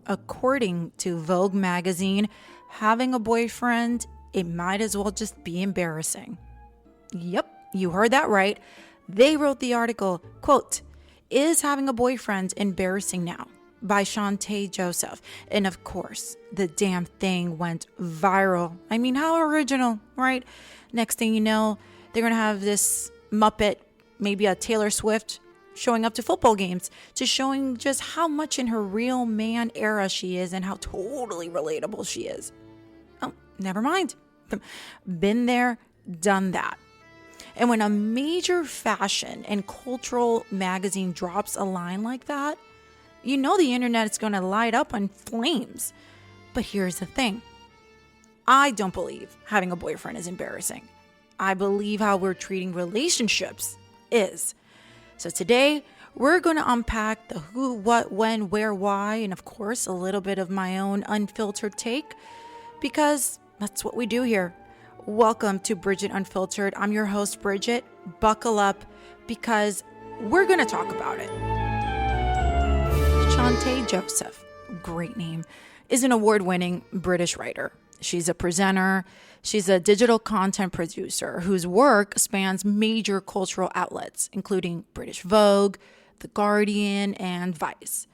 according to Vogue magazine, having a boyfriend, it might as well just be embarrassing. Yep, you heard that right. They wrote the article, quote, "Is having a boyfriend embarrassing now?" by Chanté Joseph. And of course, the damn thing went viral. I mean, how original, right? Next thing you know, they're going to have this Muppet, maybe a Taylor Swift, showing up to football games, to showing just how much in her real man era she is and how totally relatable she is. Oh, never mind. Been there, done that. And when a major fashion and cultural magazine drops a line like that, you know the internet is going to light up on flames. But here's the thing. I don't believe having a boyfriend is embarrassing. I believe how we're treating relationships is. So today, we're going to unpack the who, what, when, where, why, and of course, a little bit of my own unfiltered take, because that's what we do here. Welcome to Bridgette Unfiltered. I'm your host, Bridgette. Buckle up, because we're going to talk about it. Chanté Joseph, great name, is an award-winning British writer. She's a presenter. She's a digital content producer whose work spans major cultural outlets, including British Vogue, The Guardian, and Vice.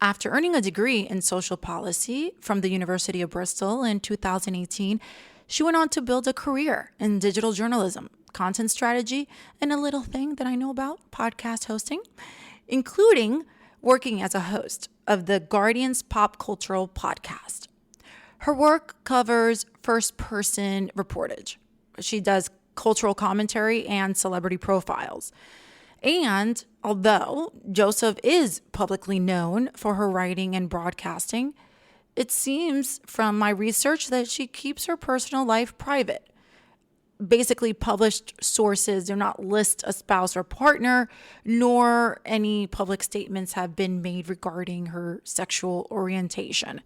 After earning a degree in social policy from the University of Bristol in 2018, she went on to build a career in digital journalism, content strategy, and a little thing that I know about, podcast hosting, including working as a host of The Guardian's pop cultural podcast. Her work covers first-person reportage. She does cultural commentary and celebrity profiles. And although Joseph is publicly known for her writing and broadcasting, it seems from my research that she keeps her personal life private. Basically, published sources do not list a spouse or partner, nor any public statements have been made regarding her sexual orientation.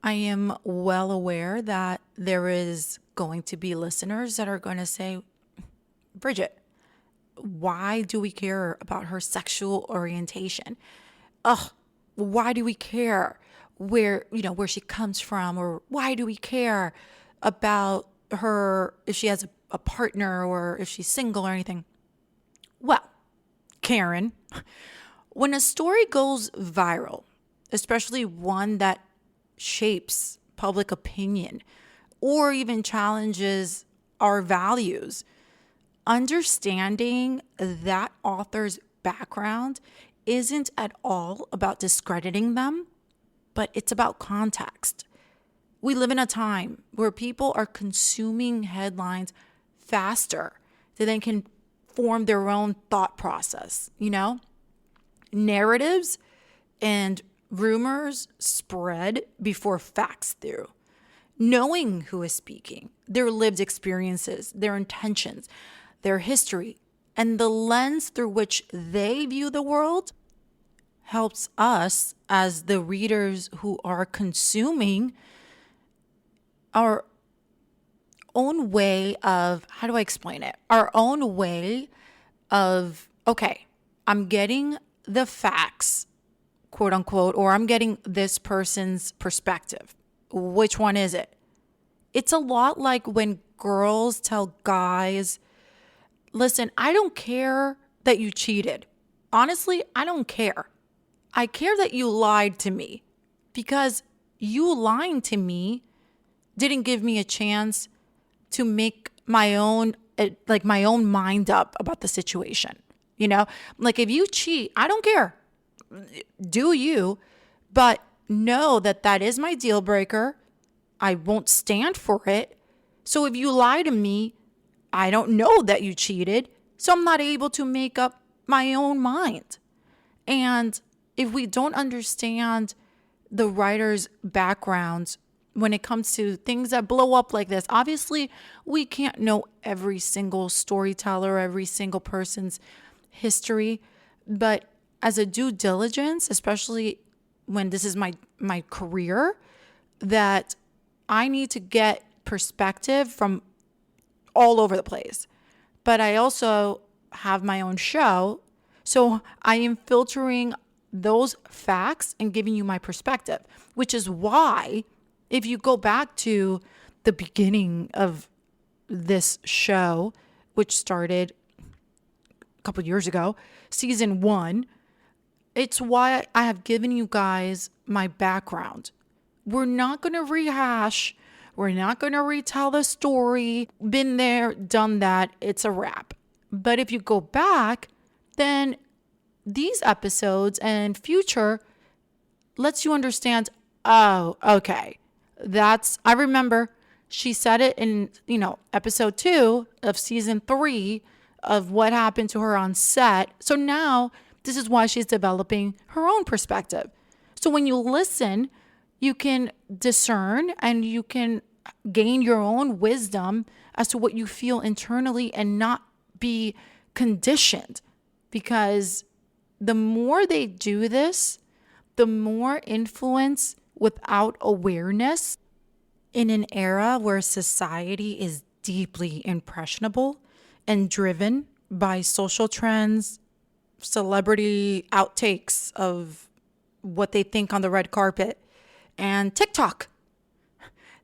I am well aware that there is going to be listeners that are going to say, Bridgette, why do we care about her sexual orientation? Why do we care where she comes from? Or why do we care about her, if she has a partner or if she's single or anything? Well, Karen, when a story goes viral, especially one that shapes public opinion or even challenges our values, understanding that author's background isn't at all about discrediting them, but it's about context. We live in a time where people are consuming headlines faster than they can form their own thought process, Narratives and rumors spread before facts do. Knowing who is speaking, their lived experiences, their intentions, their history, and the lens through which they view the world helps us as the readers who are consuming our own way of, how do I explain it? Our own way of, okay, I'm getting the facts, quote unquote, or I'm getting this person's perspective. Which one is it? It's a lot like when girls tell guys, listen, I don't care that you cheated. Honestly, I don't care. I care that you lied to me, because you lying to me didn't give me a chance to make my own mind up about the situation. Like if you cheat, I don't care. Do you? But know that is my deal breaker. I won't stand for it. So if you lie to me, I don't know that you cheated. So I'm not able to make up my own mind. And if we don't understand the writer's backgrounds when it comes to things that blow up like this, obviously we can't know every single storyteller, every single person's history, but as a due diligence, especially when this is my career, that I need to get perspective from all over the place. But I also have my own show, so I am filtering those facts and giving you my perspective, which is why if you go back to the beginning of this show, which started a couple of years ago, season 1, it's why I have given you guys my background. We're not going to rehash. We're not going to retell the story. Been there, done that. It's a wrap. But if you go back, then these episodes and future lets you understand, oh, okay. I remember she said it in, episode 2 of season 3 of what happened to her on set. So now this is why she's developing her own perspective. So when you listen, you can discern and you can gain your own wisdom as to what you feel internally and not be conditioned. Because the more they do this, the more influence without awareness in an era where society is deeply impressionable and driven by social trends, celebrity outtakes of what they think on the red carpet, and TikTok.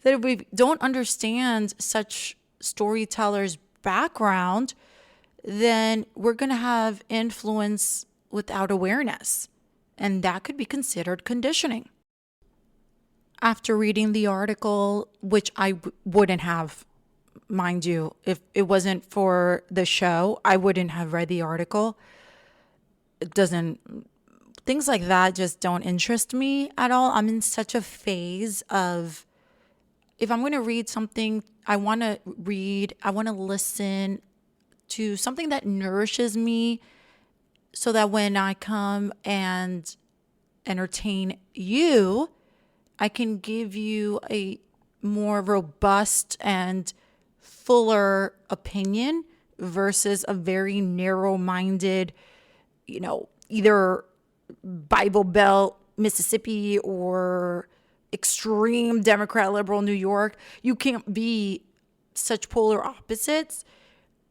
That if we don't understand such storytellers' background, then we're going to have influence without awareness. And that could be considered conditioning. After reading the article, which I wouldn't have, mind you, if it wasn't for the show, I wouldn't have read the article. Things like that just don't interest me at all. I'm in such a phase of, if I'm going to read something, I want to listen to something that nourishes me so that when I come and entertain you, I can give you a more robust and fuller opinion versus a very narrow-minded, either Bible Belt, Mississippi, or extreme Democrat, liberal New York. You can't be such polar opposites.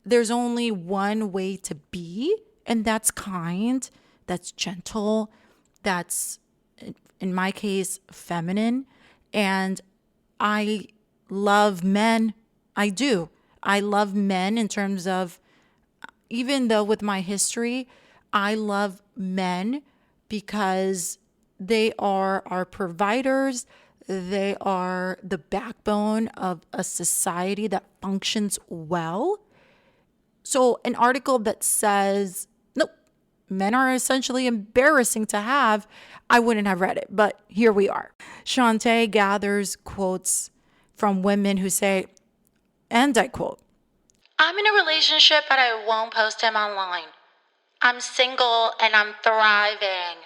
There's only one way to be, and that's kind, that's gentle, that's, in my case, feminine. And I love men. I do. I love men in terms of, even though with my history, I love men because they are our providers. They are the backbone of a society that functions well. So an article that says, nope, men are essentially embarrassing to have, I wouldn't have read it, but here we are. Chanté gathers quotes from women who say, and I quote, "I'm in a relationship, but I won't post him online. I'm single and I'm thriving.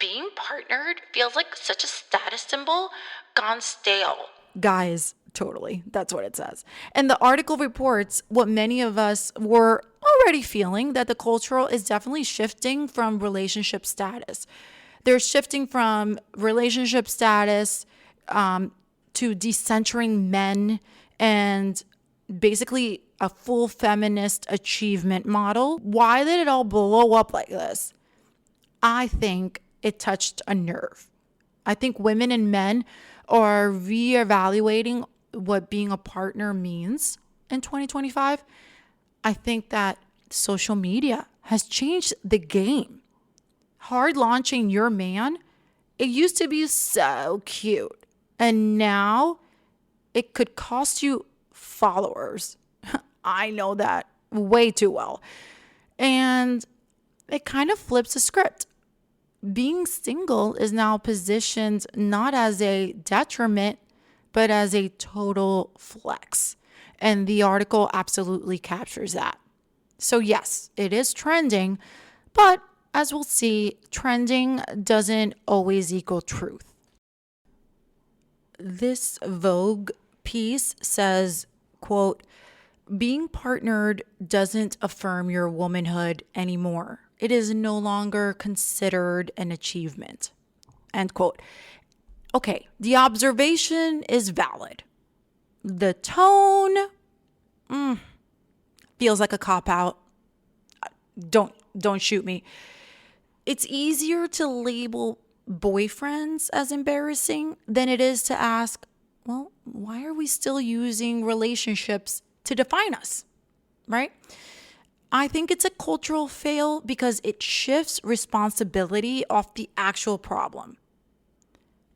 Being partnered feels like such a status symbol gone stale." Guys, totally. That's what it says. And the article reports what many of us were already feeling, that the culture is definitely shifting from relationship status. They're shifting from relationship status to decentering men and basically a full feminist achievement model. Why did it all blow up like this? I think it touched a nerve. I think women and men are reevaluating what being a partner means in 2025. I think that social media has changed the game. Hard launching your man, it used to be so cute. And now it could cost you followers. I know that way too well. And it kind of flips the script. Being single is now positioned not as a detriment, but as a total flex. And the article absolutely captures that. So yes, it is trending, but as we'll see, trending doesn't always equal truth. This Vogue piece says, quote, "Being partnered doesn't affirm your womanhood anymore. It is no longer considered an achievement." End quote. Okay, the observation is valid. The tone feels like a cop-out. Don't shoot me. It's easier to label boyfriends as embarrassing than it is to ask, well, why are we still using relationships to define us, right? I think it's a cultural fail because it shifts responsibility off the actual problem.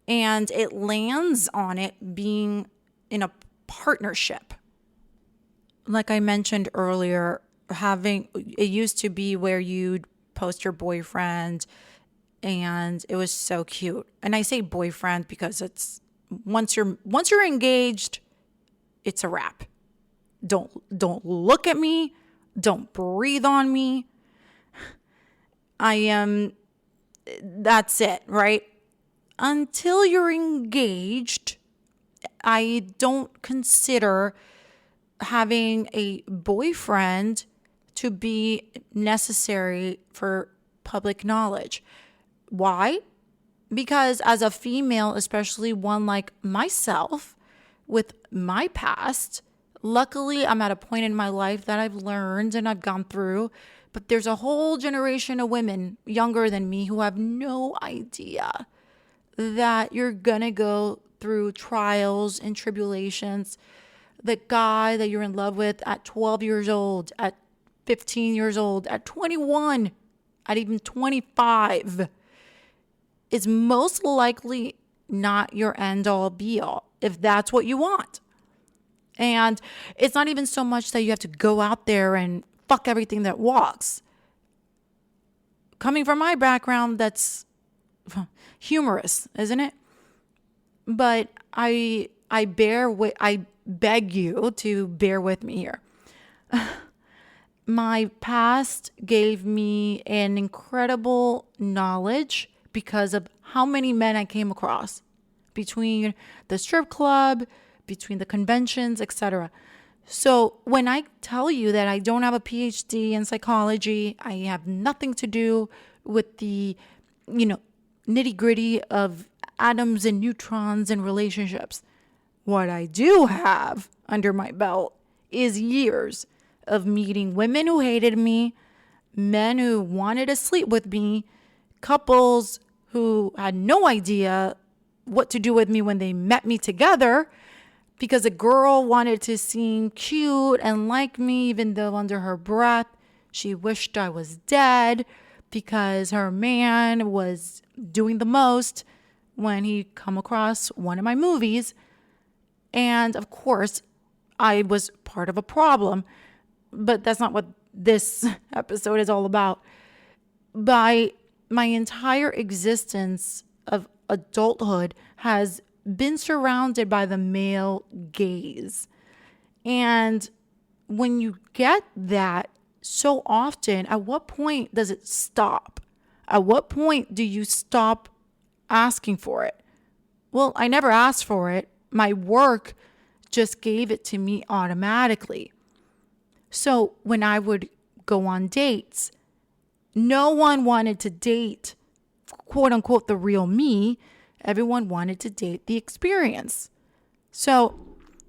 And it lands on it being in a partnership. Like I mentioned earlier, it used to be where you'd post your boyfriend and it was so cute. And I say boyfriend because it's once you're engaged, it's a wrap. Don't look at me. Don't breathe on me. That's it, right? Until you're engaged, I don't consider having a boyfriend to be necessary for public knowledge. Why? Because as a female, especially one like myself with my past, luckily I'm at a point in my life that I've learned and I've gone through, but there's a whole generation of women younger than me who have no idea that you're gonna go through trials and tribulations. The guy that you're in love with at 12 years old, at 15 years old, at 21, at even 25 is most likely not your end all be all if that's what you want. And it's not even so much that you have to go out there and fuck everything that walks. Coming from my background, that's humorous, isn't it? But I beg you to bear with me here. My past gave me an incredible knowledge because of how many men I came across between the strip club, between the conventions, etc. So when I tell you that I don't have a PhD in psychology, I have nothing to do with the, nitty gritty of atoms and neutrons and relationships. What I do have under my belt is years of meeting women who hated me, men who wanted to sleep with me, couples who had no idea what to do with me when they met me together because a girl wanted to seem cute and like me even though under her breath she wished I was dead because her man was doing the most when he come across one of my movies. And of course, I was part of a problem, but that's not what this episode is all about. By my entire existence of adulthood has been surrounded by the male gaze. And when you get that so often, at what point does it stop? At what point do you stop asking for it? Well, I never asked for it. My work just gave it to me automatically. So when I would go on dates, no one wanted to date, quote unquote, the real me. Everyone wanted to date the experience. So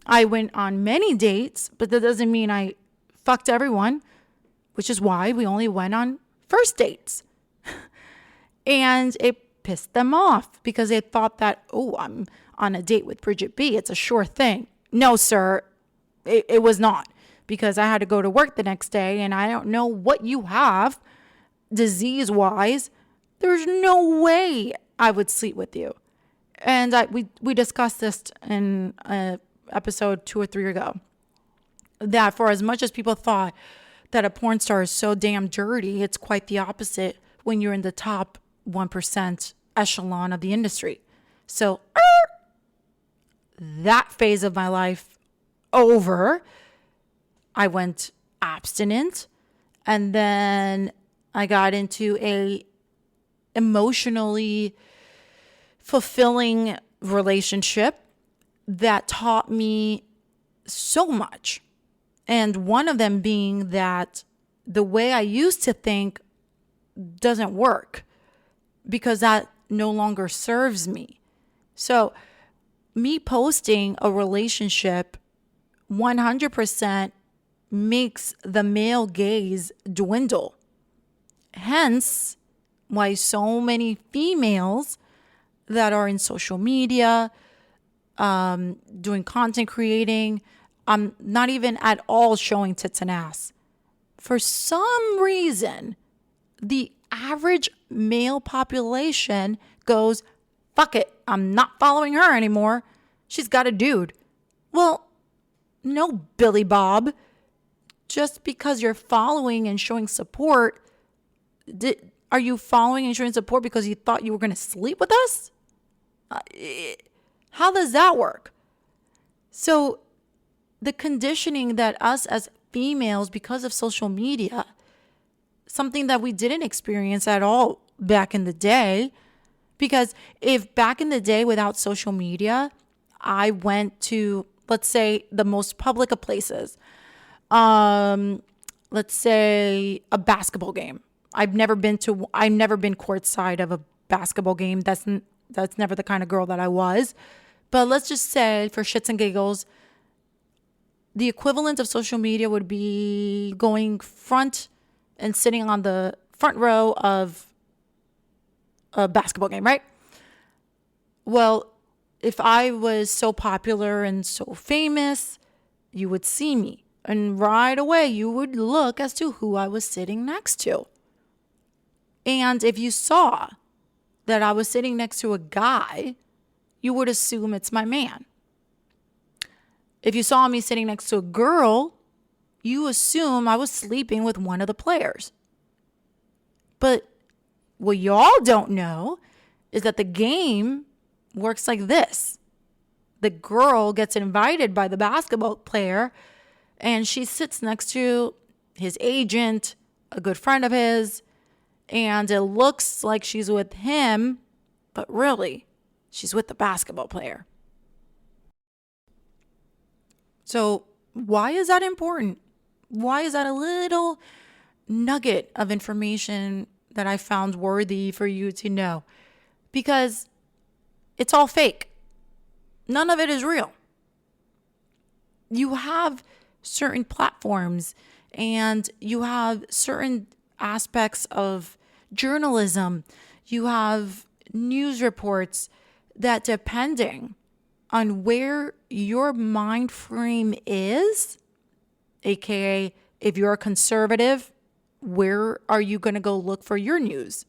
I went on many dates, but that doesn't mean I fucked everyone, which is why we only went on first dates. And it pissed them off because they thought that, oh, I'm on a date with Bridgette B. It's a sure thing. No, sir, it was not, because I had to go to work the next day and I don't know what you have disease-wise. There's no way I would sleep with you. And we discussed this in episode 2 or 3 ago, that for as much as people thought that a porn star is so damn dirty, it's quite the opposite when you're in the top 1% echelon of the industry. So that phase of my life over, I went abstinent, and then I got into a emotionally fulfilling relationship that taught me so much. And one of them being that the way I used to think doesn't work because that no longer serves me. So me posting a relationship 100% makes the male gaze dwindle. Hence, why so many females that are in social media, doing content creating, not even at all showing tits and ass. For some reason, the average male population goes, fuck it, I'm not following her anymore. She's got a dude. Well, no, Billy Bob. Just because you're following and showing support, are you following and showing support because you thought you were going to sleep with us? How does that work? So the conditioning that us as females, because of social media, something that we didn't experience at all back in the day, because if back in the day without social media, I went to, let's say, the most public of places, let's say a basketball game. I've never been courtside of a basketball game. That's never the kind of girl that I was. But let's just say, for shits and giggles, the equivalent of social media would be going front and sitting on the front row of a basketball game, right? Well, if I was so popular and so famous, you would see me. And right away, you would look as to who I was sitting next to. And if you saw that I was sitting next to a guy, you would assume it's my man. If you saw me sitting next to a girl, you assume I was sleeping with one of the players. But what y'all don't know is that the game works like this. The girl gets invited by the basketball player, and she sits next to his agent, a good friend of his, and it looks like she's with him, but really, she's with the basketball player. So why is that important? Why is that a little nugget of information that I found worthy for you to know? Because it's all fake. None of it is real. You have certain platforms and you have certain aspects of journalism. You have news reports that, depending on where your mind frame is, aka if you're a conservative, where are you going to go look for your news?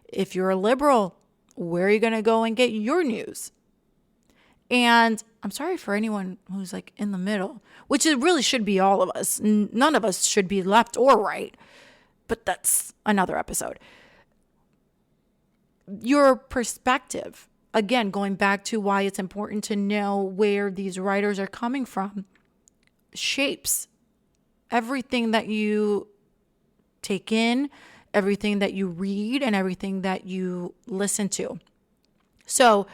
If you're a liberal, where are you going to go and get your news? And I'm sorry for anyone who's like in the middle, which it really should be all of us. None of us should be left or right, but that's another episode. Your perspective, again, going back to why it's important to know where these writers are coming from, shapes everything that you take in, everything that you read, and everything that you listen to. So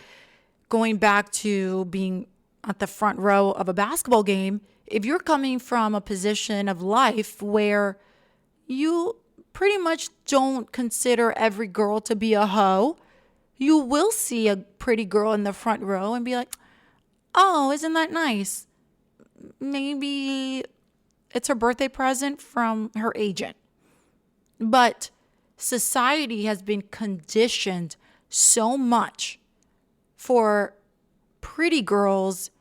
going back to being at the front row of a basketball game, if you're coming from a position of life where you pretty much don't consider every girl to be a hoe, you will see a pretty girl in the front row and be like, oh, isn't that nice? Maybe it's her birthday present from her agent. But society has been conditioned so much for pretty girls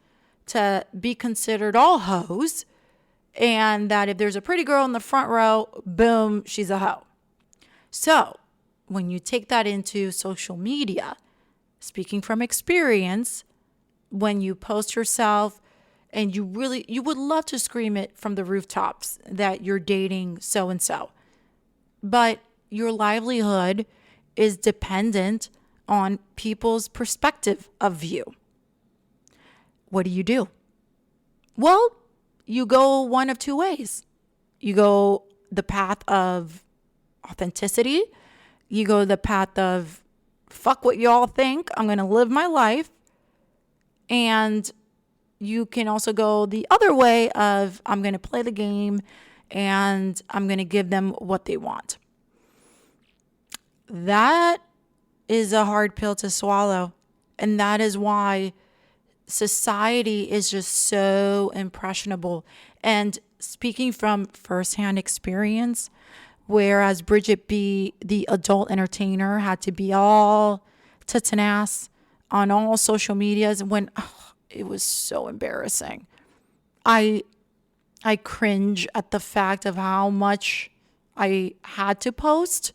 to be considered all hoes, and that if there's a pretty girl in the front row, boom, she's a hoe. So when you take that into social media, speaking from experience, when you post yourself and you would love to scream it from the rooftops that you're dating so-and-so, but your livelihood is dependent on people's perspective of you. What do? Well, you go one of two ways. You go the path of authenticity. You go the path of, fuck what y'all think, I'm going to live my life. And you can also go the other way of, I'm going to play the game and I'm going to give them what they want. That is a hard pill to swallow. And that is why society is just so impressionable. And speaking from firsthand experience, Whereas Bridgette B, the adult entertainer, had to be all tits and ass on all social medias when it was so embarrassing. I cringe at the fact of how much I had to post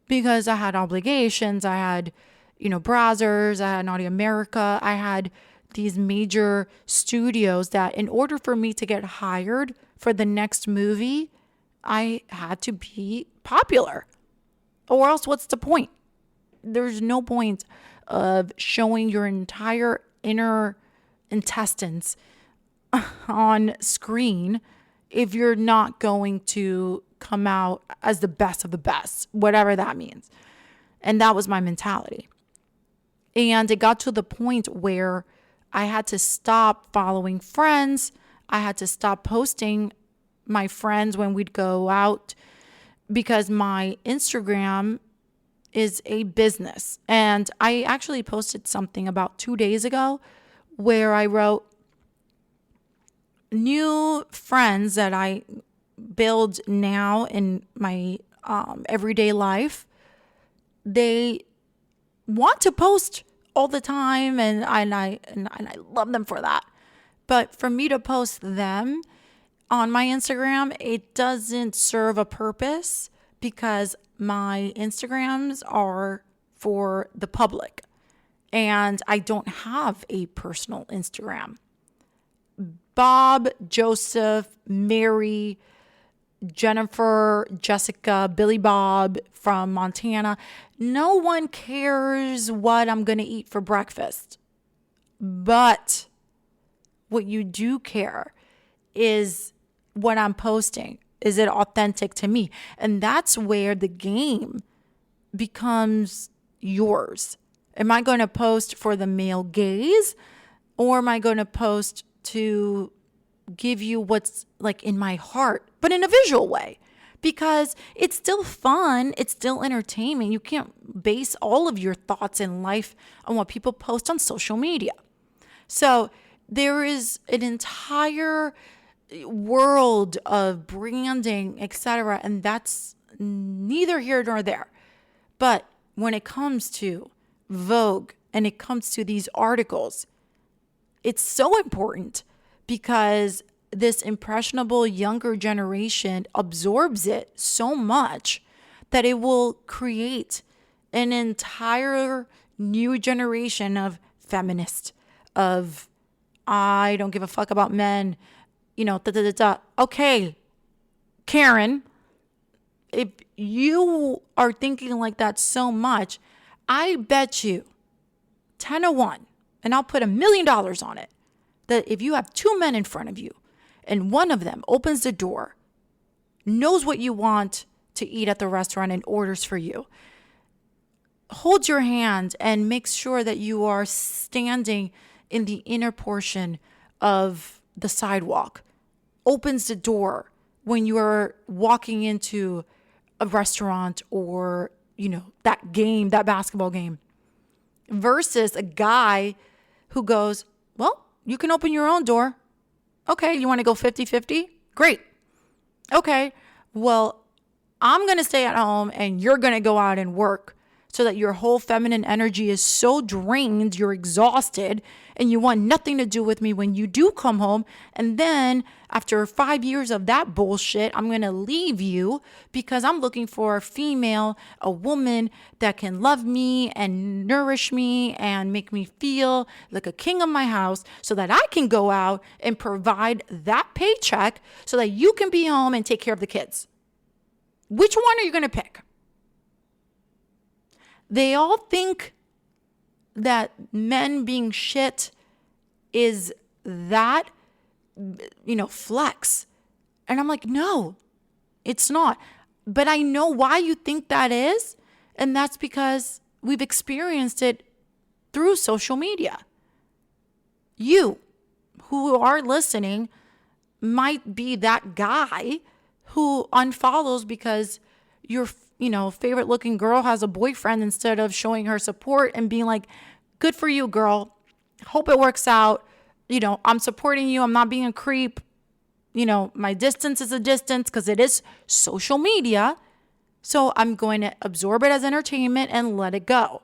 because I had obligations. I had, Brazzers, I had Naughty America, I had these major studios that in order for me to get hired for the next movie, I had to be popular. Or else what's the point? There's no point of showing your entire inner intestines on screen if you're not going to come out as the best of the best, whatever that means. And that was my mentality. And it got to the point where I had to stop following friends. I had to stop posting my friends when we'd go out because my Instagram is a business. And I actually posted something about 2 days ago where I wrote, new friends that I build now in my everyday life, they want to post all the time, and I love them for that. But for me to post them on my Instagram, it doesn't serve a purpose because my Instagrams are for the public, and I don't have a personal Instagram. Bob, Joseph, Mary, Jennifer, Jessica, Billy Bob from Montana. No one cares what I'm going to eat for breakfast. But what you do care is what I'm posting. Is it authentic to me? And that's where the game becomes yours. Am I going to post for the male gaze, or am I going to post to give you what's like in my heart, but in a visual way? Because it's still fun. It's still entertainment. You can't base all of your thoughts in life on what people post on social media. So there is an entire world of branding, etc. And that's neither here nor there. But when it comes to Vogue and it comes to these articles, it's so important because this impressionable younger generation absorbs it so much that it will create an entire new generation of feminists, of I don't give a fuck about men, Okay, Karen, if you are thinking like that so much, I bet you 10 to 1, and I'll put $1 million on it, that if you have 2 men in front of you and one of them opens the door, knows what you want to eat at the restaurant and orders for you, holds your hand and makes sure that you are standing in the inner portion of the sidewalk, opens the door when you are walking into a restaurant or, that game, that basketball game, versus a guy who goes, well, you can open your own door. Okay, you want to go 50-50? Great. Okay, well, I'm going to stay at home and you're going to go out and work so that your whole feminine energy is so drained, you're exhausted, and you want nothing to do with me when you do come home. And then after 5 years of that bullshit, I'm going to leave you because I'm looking for a female, a woman that can love me and nourish me and make me feel like a king of my house so that I can go out and provide that paycheck so that you can be home and take care of the kids. Which one are you going to pick? They all think that men being shit is that, flex. And I'm like, no, it's not. But I know why you think that is. And that's because we've experienced it through social media. You who are listening might be that guy who unfollows because your favorite looking girl has a boyfriend, instead of showing her support and being like, good for you, girl. Hope it works out. I'm supporting you. I'm not being a creep. My distance is a distance because it is social media. So I'm going to absorb it as entertainment and let it go,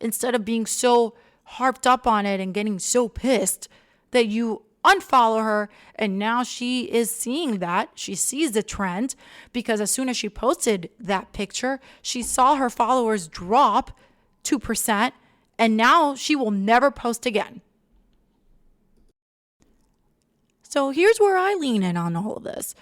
instead of being so harped up on it and getting so pissed that you unfollow her. And now she is seeing that. She sees the trend because as soon as she posted that picture, she saw her followers drop 2%, and now she will never post again. So here's where I lean in on all of this.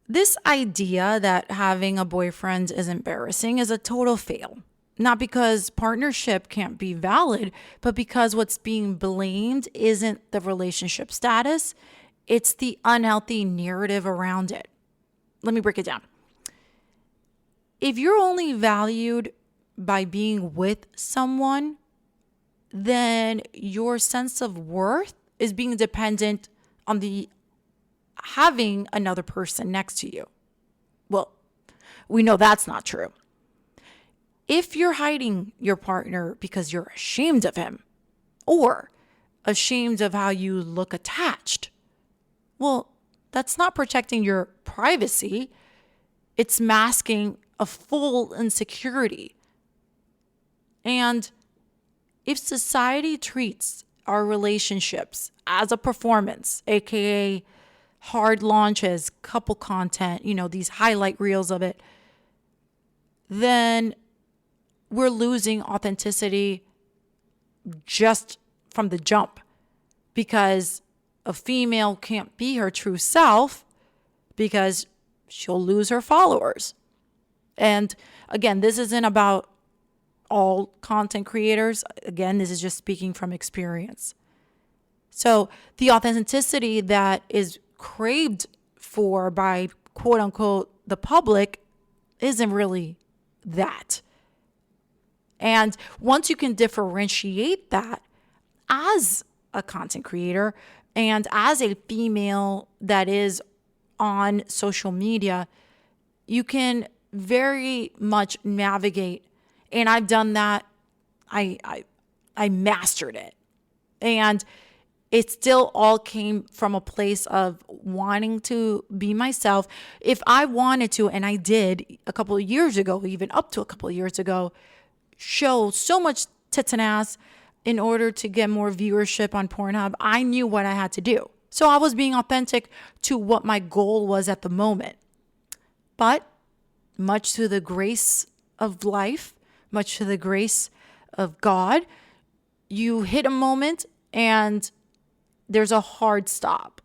This idea that having a boyfriend is embarrassing is a total fail. Not because partnership can't be valid, but because what's being blamed isn't the relationship status, it's the unhealthy narrative around it. Let me break it down. If you're only valued by being with someone, then your sense of worth is being dependent on the having another person next to you. Well, we know that's not true. If you're hiding your partner because you're ashamed of him or ashamed of how you look attached, well, that's not protecting your privacy. It's masking a full insecurity. And if society treats our relationships as a performance, aka hard launches, couple content, these highlight reels of it, then we're losing authenticity just from the jump, because a female can't be her true self because she'll lose her followers. And again, this isn't about all content creators. Again, this is just speaking from experience. So the authenticity that is craved for by quote unquote the public isn't really that. And once you can differentiate that as a content creator and as a female that is on social media, you can very much navigate. And I've done that. I mastered it. And it still all came from a place of wanting to be myself. If I wanted to, and I did a couple of years ago, even up to a couple of years ago, show so much tits and ass in order to get more viewership on Pornhub, I knew what I had to do. So I was being authentic to what my goal was at the moment. But much to the grace of life, much to the grace of God, you hit a moment and there's a hard stop.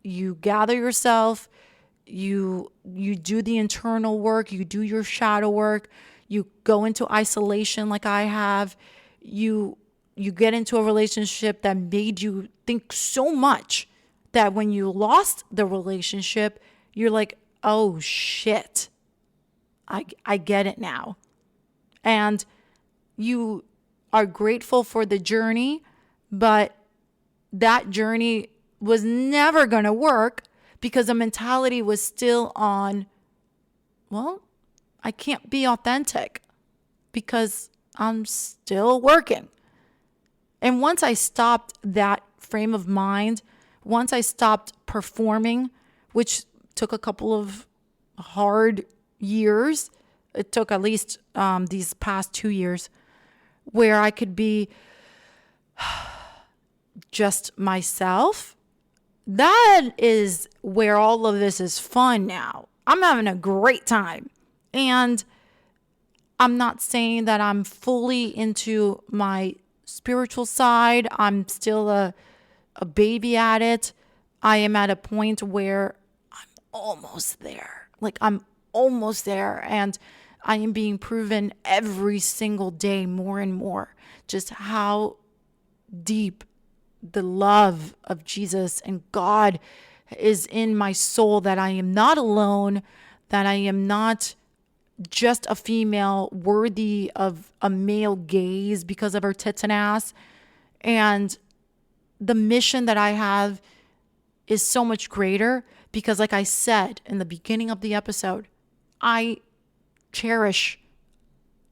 You gather yourself, you do the internal work, you do your shadow work, you go into isolation like I have, you get into a relationship that made you think so much that when you lost the relationship, you're like, oh shit, I get it now. And you are grateful for the journey, but that journey was never going to work because the mentality was still on, well, I can't be authentic because I'm still working. And once I stopped that frame of mind, once I stopped performing, which took a couple of hard years, it took at least these past 2 years, where I could be just myself. That is where all of this is fun now. I'm having a great time. And I'm not saying that I'm fully into my spiritual side. I'm still a baby at it. I am at a point where I'm almost there. I'm almost there. And I am being proven every single day more and more just how deep the love of Jesus and God is in my soul, that I am not alone, that I am not just a female worthy of a male gaze because of her tits and ass. And the mission that I have is so much greater because, like I said in the beginning of the episode, I cherish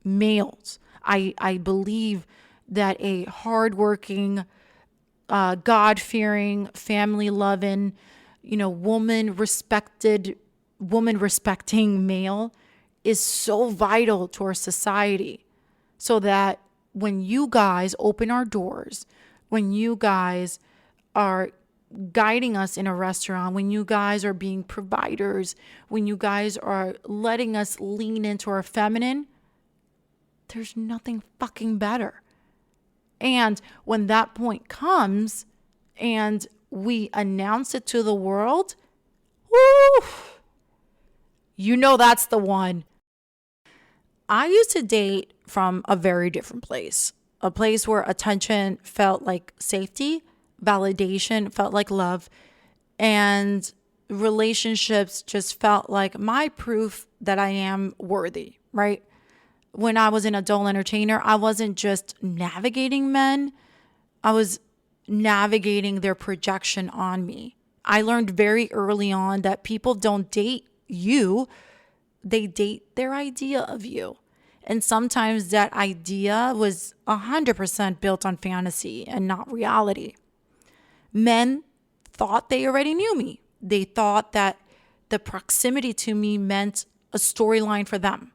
males. I believe that a hardworking, God-fearing, family-loving, woman-respecting male is so vital to our society, so that when you guys open our doors, when you guys are guiding us in a restaurant, when you guys are being providers, when you guys are letting us lean into our feminine, there's nothing fucking better. And when that point comes and we announce it to the world, woo, you know that's the one. I used to date from a very different place, a place where attention felt like safety, validation felt like love, and relationships just felt like my proof that I am worthy, right? When I was an adult entertainer, I wasn't just navigating men, I was navigating their projection on me. I learned very early on that people don't date you, they date their idea of you. And sometimes that idea was 100% built on fantasy and not reality. Men thought they already knew me. They thought that the proximity to me meant a storyline for them.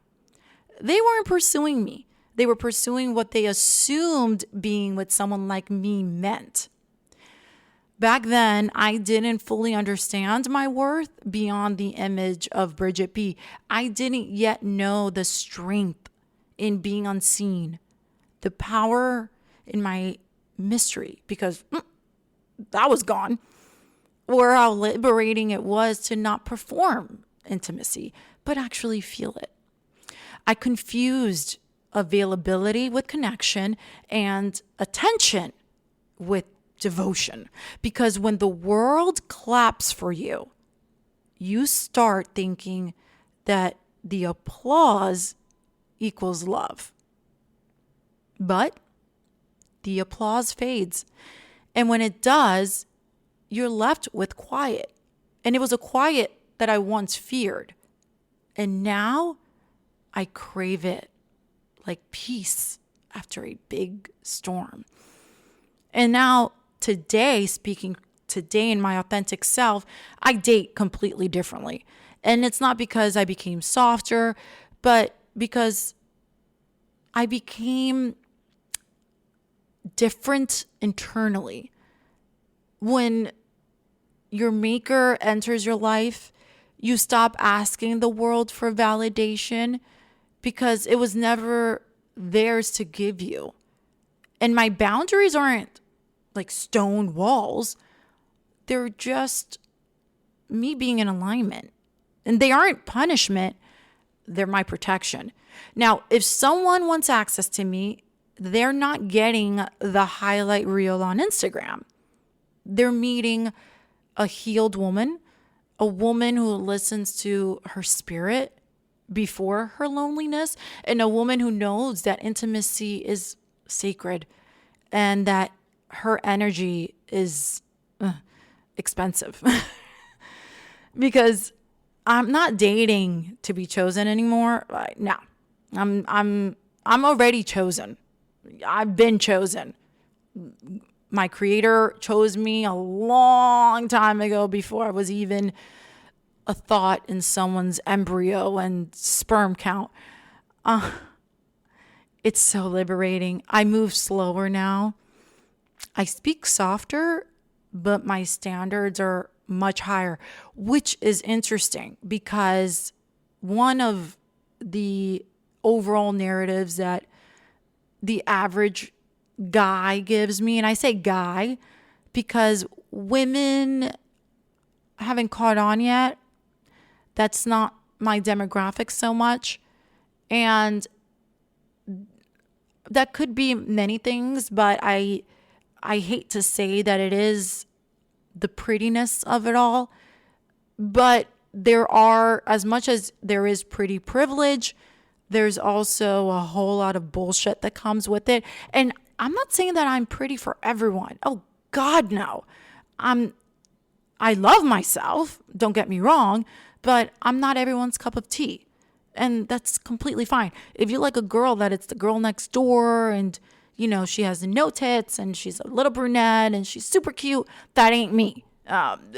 They weren't pursuing me. They were pursuing what they assumed being with someone like me meant. Back then, I didn't fully understand my worth beyond the image of Bridgette B. I didn't yet know the strength in being unseen, the power in my mystery, because that was gone, or how liberating it was to not perform intimacy, but actually feel it. I confused availability with connection and attention with devotion, because when the world claps for you, you start thinking that the applause equals love. But the applause fades. And when it does, you're left with quiet. And it was a quiet that I once feared. And now I crave it like peace after a big storm. And now today, speaking today in my authentic self, I date completely differently. And it's not because I became softer, but because I became different internally. When your maker enters your life, you stop asking the world for validation because it was never theirs to give you. And my boundaries aren't like stone walls. They're just me being in alignment. And they aren't punishment. They're my protection. Now, if someone wants access to me, they're not getting the highlight reel on Instagram. They're meeting a healed woman, a woman who listens to her spirit before her loneliness, and a woman who knows that intimacy is sacred and that her energy is expensive. Because I'm not dating to be chosen anymore. No, I'm already chosen. I've been chosen. My creator chose me a long time ago before I was even a thought in someone's embryo and sperm count. It's so liberating. I move slower now. I speak softer, but my standards are much higher, which is interesting because one of the overall narratives that the average guy gives me, and I say guy because women haven't caught on yet. That's not my demographic so much. And that could be many things, but I hate to say that it is the prettiness of it all. But there are, as much as there is pretty privilege, there's also a whole lot of bullshit that comes with it. And I'm not saying that I'm pretty for everyone. Oh God, no. I love myself, don't get me wrong, but I'm not everyone's cup of tea. And that's completely fine. If you like a girl that it's the girl next door and, you know, she has no tits and she's a little brunette and she's super cute, that ain't me.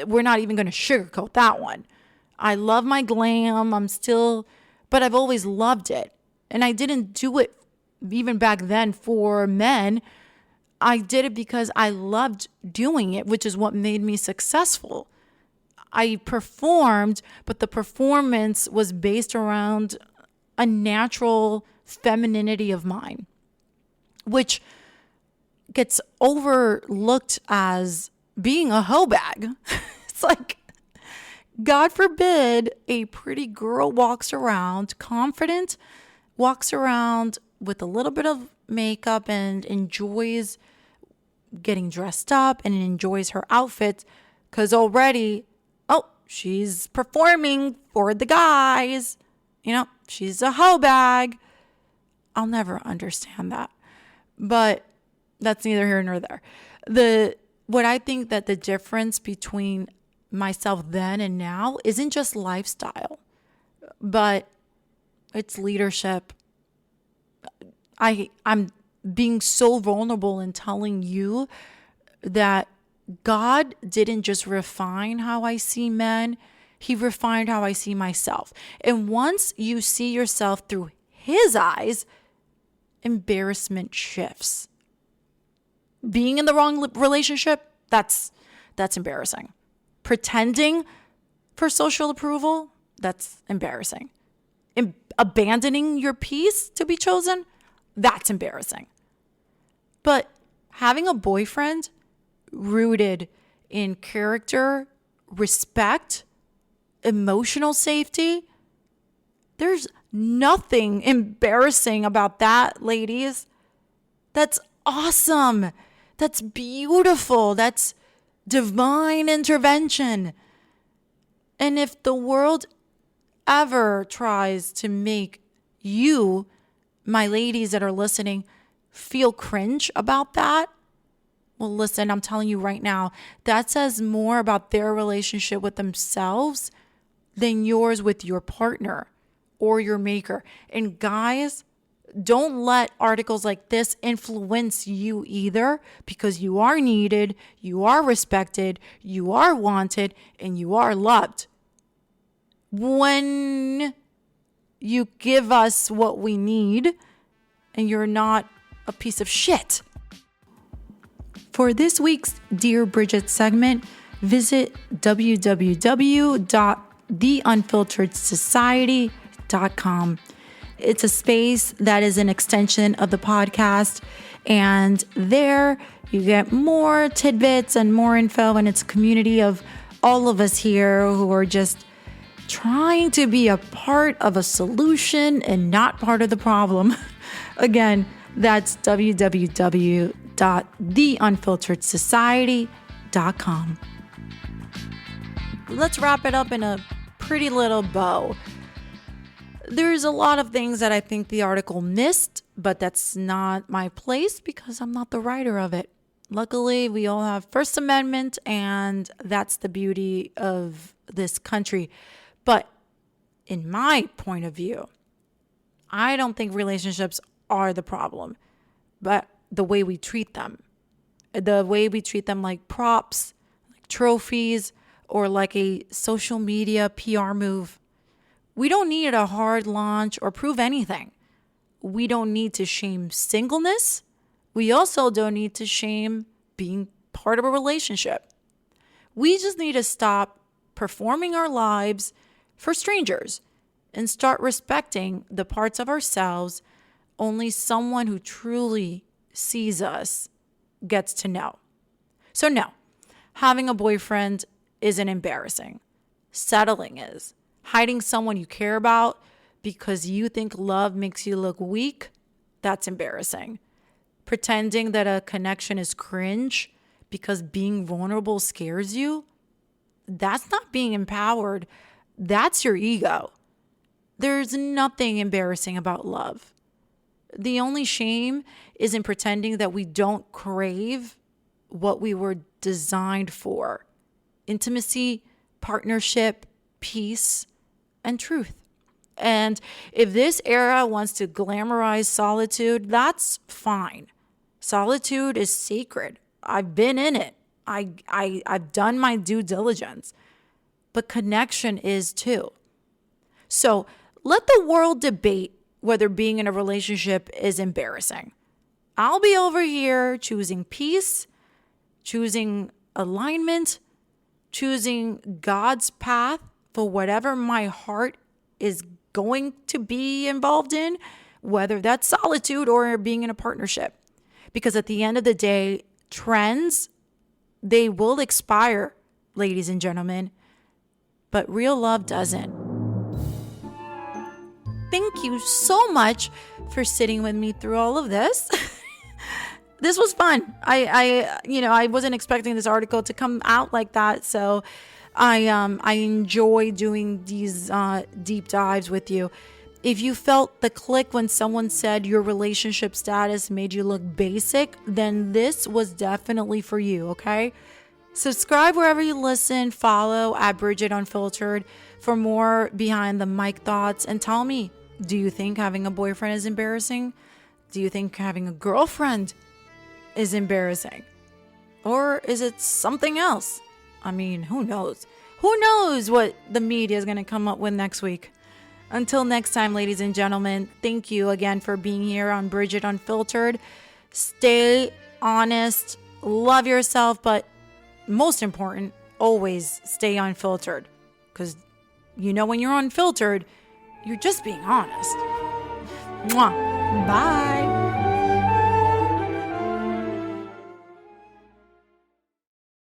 We're not even going to sugarcoat that one. I love my glam. I'm still but I've always loved it. And I didn't do it even back then for men. I did it because I loved doing it, which is what made me successful. I performed, but the performance was based around a natural femininity of mine, which gets overlooked as being a hoe bag. It's like, God forbid a pretty girl walks around confident, walks around with a little bit of makeup and enjoys getting dressed up and enjoys her outfit because already, she's performing for the guys. She's a hoe bag. I'll never understand that. But that's neither here nor there. What I think that the difference between myself then and now isn't just lifestyle, but it's leadership. I'm being so vulnerable in telling you that God didn't just refine how I see men, He refined how I see myself. And once you see yourself through His eyes, embarrassment shifts. Being in the wrong relationship, that's embarrassing. Pretending for social approval, that's embarrassing. Abandoning your peace to be chosen, that's embarrassing. But having a boyfriend rooted in character, respect, emotional safety, there's nothing embarrassing about that, ladies. That's awesome. That's beautiful. That's divine intervention. And if the world ever tries to make you, my ladies that are listening, feel cringe about that, well, listen, I'm telling you right now, that says more about their relationship with themselves than yours with your partner or your maker. And guys, don't let articles like this influence you either, because you are needed, you are respected, you are wanted, and you are loved. When you give us what we need and you're not a piece of shit. For this week's Dear Bridgette segment, visit www.theunfilteredsociety.com. It's a space that is an extension of the podcast, and there you get more tidbits and more info, and it's a community of all of us here who are just trying to be a part of a solution and not part of the problem. Again, that's www.theunfilteredsociety.com. Let's wrap it up in a pretty little bow. There's a lot of things that I think the article missed, but that's not my place because I'm not the writer of it. Luckily, we all have First Amendment, and that's the beauty of this country. But in my point of view, I don't think relationships are the problem, but the way we treat them. The way we treat them like props, like trophies, or like a social media PR move. We don't need a hard launch or prove anything. We don't need to shame singleness. We also don't need to shame being part of a relationship. We just need to stop performing our lives for strangers and start respecting the parts of ourselves only someone who truly sees us gets to know. So no, having a boyfriend isn't embarrassing. Settling is. Hiding someone you care about because you think love makes you look weak, that's embarrassing. Pretending that a connection is cringe because being vulnerable scares you, that's not being empowered. That's your ego. There's nothing embarrassing about love. The only shame is in pretending that we don't crave what we were designed for: intimacy, partnership, peace, and truth. And if this era wants to glamorize solitude, that's fine. Solitude is sacred. I've been in it. I've done my due diligence. But connection is too. So let the world debate whether being in a relationship is embarrassing. I'll be over here choosing peace, choosing alignment, choosing God's path for whatever my heart is going to be involved in, whether that's solitude or being in a partnership. Because at the end of the day, trends, they will expire, ladies and gentlemen, but real love doesn't. Thank you so much for sitting with me through all of this. This was fun. I wasn't expecting this article to come out like that, so I enjoy doing these deep dives with you. If you felt the click when someone said your relationship status made you look basic, then this was definitely for you, okay? Subscribe wherever you listen. Follow at Bridgette Unfiltered for more behind the mic thoughts. And tell me, do you think having a boyfriend is embarrassing? Do you think having a girlfriend is embarrassing? Or is it something else? I mean, who knows? Who knows what the media is going to come up with next week? Until next time, ladies and gentlemen, thank you again for being here on Bridgette Unfiltered. Stay honest, love yourself, but most important, always stay unfiltered. Because when you're unfiltered, you're just being honest. Mwah. Bye.